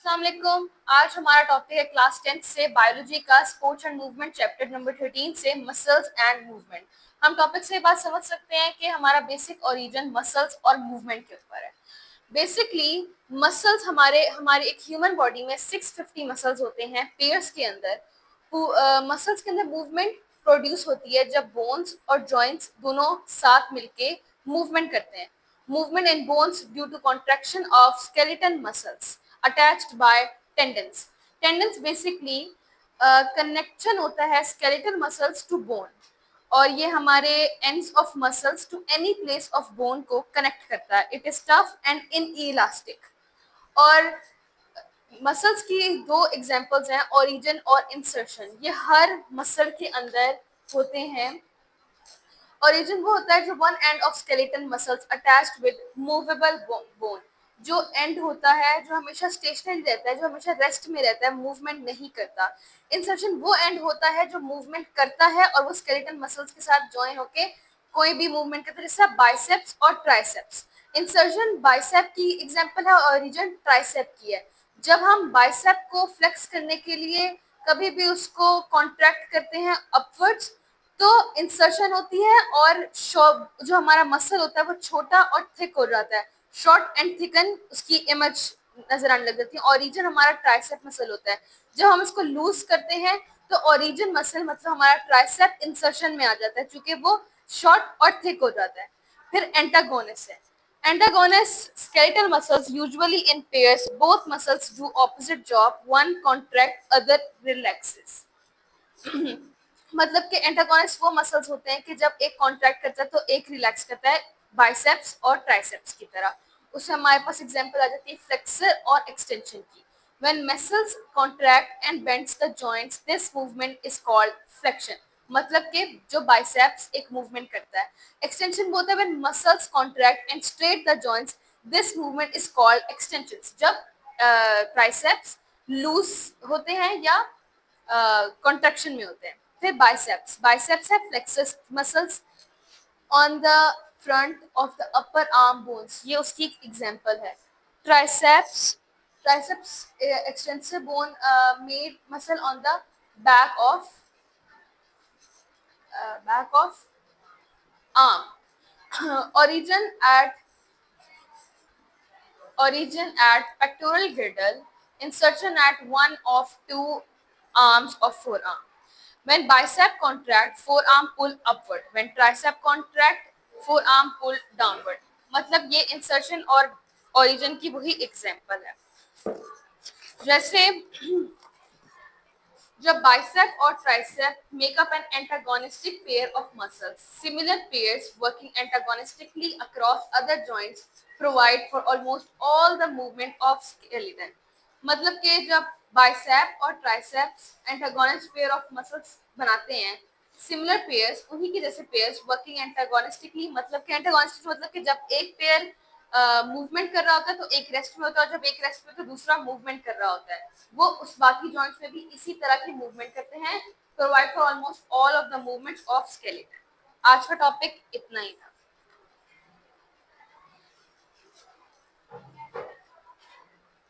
अस्सलाम वालेकुम। आज हमारा टॉपिक है क्लास 10th से बायोलॉजी का sports and movement chapter number 13 से मसल्स एंड मूवमेंट। हम टॉपिक से बात समझ सकते हैं कि हमारा बेसिक ओरिजिन मसल्स और मूवमेंट के ऊपर है। बेसिकली मसल्स हमारे एक ह्यूमन बॉडी में 650 मसल्स होते हैं पेयर्स के अंदर। मसल्स के अंदर मूवमेंट प्रोड्यूस होती है जब बोन्स और जॉइंट्स दोनों साथ मिलके मूवमेंट करते हैं। movement in bones due to contraction of skeleton muscles attached by tendons. Tendons basically connection होता है skeletal muscles to bone और ये हमारे ends of muscles to any place of bone को connect करता है. It is tough and inelastic. और muscles की दो एग्जांपल्स हैं, ओरिजिन और इंसर्शन। ये हर मसल के अंदर होते हैं। ओरिजिन वो होता है जो one end of skeleton muscles attached with movable bone, जो एंड होता है जो हमेशा स्टेशनरी रहता है, जो हमेशा रेस्ट में रहता है, मूवमेंट नहीं करता। इंसर्शन वो एंड होता है जो मूवमेंट करता है और वो स्केलेटन मसल्स के साथ ज्वाइन होके कोई भी मूवमेंट करता है, जैसे बाइसेप्स और ट्राइसेप्स। इंसर्शन बाइसेप की एग्जांपल है, ओरिजिन ट्राइसेप की है। जब हम बाइसेप को फ्लेक्स करने के लिए कभी भी उसको कॉन्ट्रैक्ट करते हैं अपवर्ड्स, तो इंसर्शन होती है और जो हमारा मसल होता है वो छोटा और थिक हो जाता है, शॉर्ट एंड थिकन उसकी इमेज नजर आने लग जाती है। ओरिजिन हमारा ट्राइसेप मसल होता है। जब हम इसको लूज करते हैं तो ओरिजिन मसल मतलब हमारा ट्राइसेप इंसर्शन में आ जाता है, क्योंकि वो शॉर्ट और थिक हो जाता है। फिर एंटागोनिस है। Antagonist skeletal muscles usually in pairs. Both muscles do opposite job. One contract, other relaxes. मतलब कि एंटागोनिस्ट वो मसल्स होते हैं कि जब एक कॉन्ट्रैक्ट करता है तो एक रिलैक्स करता है, बाइसेप्स और ट्राइसेप्स की तरह। उससे हमारे पास एग्जांपल आ जाती है फ्लेक्सर और एक्सटेंशन की। When muscles contract and bends the joints, this movement is called flexion. मतलब कि जो बाइसेप्स एक मूवमेंट करता है। एक्सटेंशन वो होता है when muscles contract and straight the joints, this movement is called extensions. जब ट्राइसेप्स लूज होते हैं या कॉन्ट्रैक्शन में होते हैं। फिर बाइसेप्स है plexus muscles on the front of the upper arm bones, ये उसकी एग्जांपल है। Triceps extensive bone made muscle on the back of arm. origin at pectoral girdle, insertion at one of two arms of forearm. When bicep contract, forearm pull upward. When tricep contract, forearm pull downward. मतलब ये insertion और origin की वही example है। जैसे जब bicep और tricep make up an antagonistic pair of muscles, similar pairs working antagonistically across other joints provide for almost all the movement of skeleton. मतलब कि जब बाइसेप और triceps antagonist pair of muscles बनाते हैं, सिमिलर पेयर्स उन्हीं के जैसे pairs working एंटागोनिस्टिकली, मतलब कि एंटागोनिस्टिक मतलब कि जब एक पेयर मूवमेंट कर रहा होता है तो एक रेस्ट में होता है, और जब एक रेस्ट में तो दूसरा मूवमेंट कर रहा होता है, वो उस बाकी जॉइंट्स में भी इसी तरह की मूवमेंट करते हैं, provide for almost all of the movements of skeleton. आज का टॉपिक इतना ही था।